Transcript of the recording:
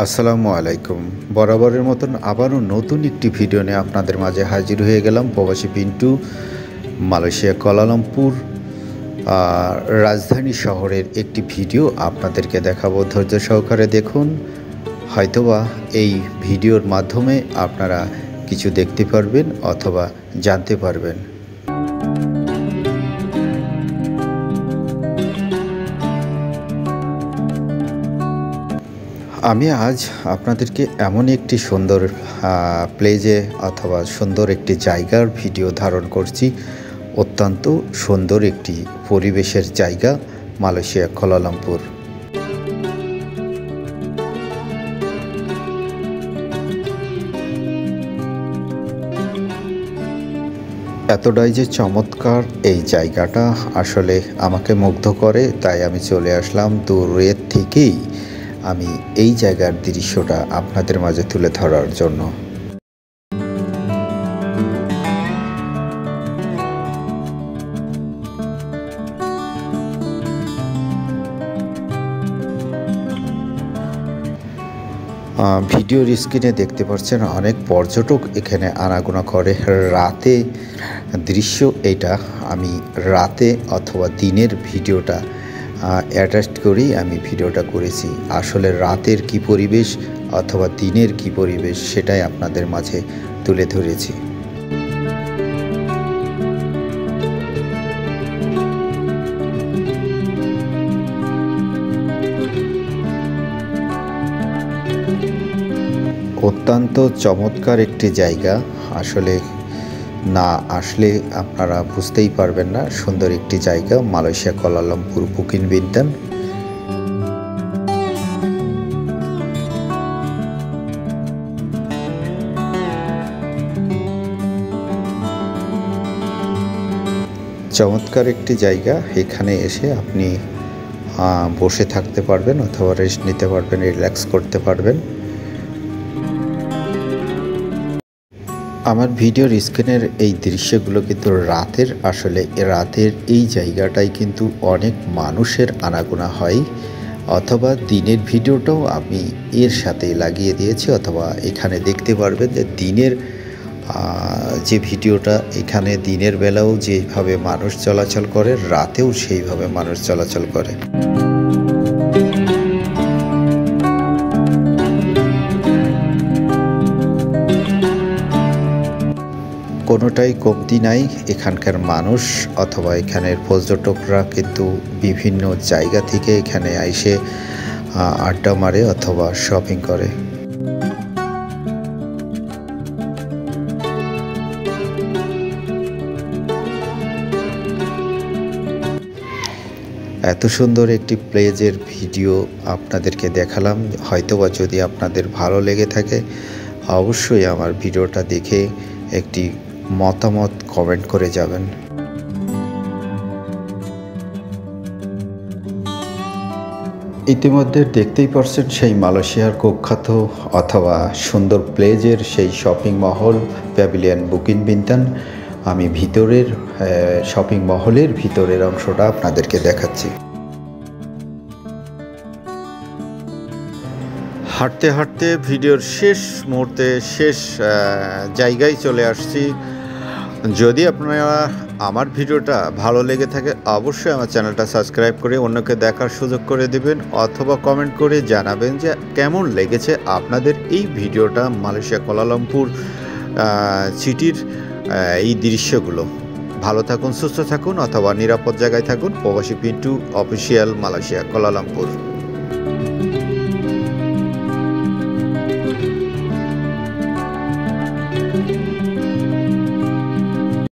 আসসালামু আলাইকুম। বরাবরের মতন আবারও নতুন একটি ভিডিও নিয়ে আপনাদের মাঝে হাজির হয়ে গেলাম। প্রবাসী পিন্টু, মালয়েশিয়া কুয়ালালামপুর রাজধানী শহরের একটি ভিডিও আপনাদেরকে দেখাবো। ধৈর্য সহকারে দেখুন, হয়তোবা এই ভিডিওর মাধ্যমে আপনারা কিছু দেখতে পারবেন অথবা জানতে পারবেন। আমি আজ আপনাদেরকে এমন একটি সুন্দর প্লেজে অথবা সুন্দর একটি জায়গার ভিডিও ধারণ করছি। অত্যন্ত সুন্দর একটি পরিবেশের জায়গা মালয়েশিয়া কুয়ালালামপুর। এতটাই যে চমৎকার এই জায়গাটা আসলে আমাকে মুগ্ধ করে, তাই আমি চলে আসলাম দূরের থেকেই আমি এই জায়গার দৃশ্যটা আপনাদের মাঝে তুলে ধরার জন্য। ভিডিওর স্ক্রিনে দেখতে পাচ্ছেন অনেক পর্যটক এখানে আনাগোনা করে। রাতে দৃশ্য এটা, আমি রাতে অথবা দিনের ভিডিওটা অ্যাডজাস্ট করেই আমি ভিডিওটা করেছি। আসলে রাতের কি পরিবেশ অথবা দিনের কি পরিবেশ সেটাই আপনাদের মাঝে তুলে ধরেছি। অত্যন্ত চমৎকার একটি জায়গা, আসলে না আসলে আপনারা বুঝতেই পারবেন না। সুন্দর একটি জায়গা মালয়েশিয়া কুয়ালালামপুর বুকিন বিন্তান। চমৎকার একটি জায়গা, এখানে এসে আপনি বসে থাকতে পারবেন অথবা রেস্ট নিতে পারবেন, রিল্যাক্স করতে পারবেন। আমার ভিডিওর স্ক্রিনের এই দৃশ্যগুলো কিন্তু রাতের, আসলে রাতের এই জায়গাটাই কিন্তু অনেক মানুষের আনাগোনা হয়, অথবা দিনের ভিডিওটাও আমি এর সাথে লাগিয়ে দিয়েছি। অথবা এখানে দেখতে পারবেন যে দিনের যে ভিডিওটা, এখানে দিনের বেলাও যেভাবে মানুষ চলাচল করে, রাতেও সেইভাবে মানুষ চলাচল করে। কোনোটাই কমতি নাই। এখানকার মানুষ অথবা এখানের পর্যটকরা কিন্তু বিভিন্ন জায়গা থেকে এখানে এসে আড্ডা মারে অথবা শপিং করে। এত সুন্দর একটি প্লেজের ভিডিও আপনাদেরকে দেখালাম। হয়তোবা যদি আপনাদের ভালো লেগে থাকে, অবশ্যই আমার ভিডিওটা দেখে একটি মতামত কমেন্ট করে যাবেন। ইতিমধ্যে দেখতেই পারছেন সেই মালয়েশিয়ার কুখ্যাত অথবা সুন্দর প্লেজের সেই শপিং মহল প্যাভিলিয়ন বুকিন বিন্তান। আমি ভিতরের শপিং মহলের ভিতরের অংশটা আপনাদেরকে দেখাচ্ছি। হাঁটতে হাঁটতে ভিডিওর শেষ মুহূর্তে শেষ জায়গায় চলে আসছি। যদি আপনারা আমার ভিডিওটা ভালো লেগে থাকে, অবশ্যই আমার চ্যানেলটা সাবস্ক্রাইব করে অন্যকে দেখার সুযোগ করে দেবেন, অথবা কমেন্ট করে জানাবেন যে কেমন লেগেছে আপনাদের এই ভিডিওটা মালয়েশিয়া কুয়ালালামপুর সিটির এই দৃশ্যগুলো। ভালো থাকুন, সুস্থ থাকুন, অথবা নিরাপদ জায়গায় থাকুন। প্রবাসী পিন্টু অফিসিয়াল, মালয়েশিয়া কুয়ালালামপুর।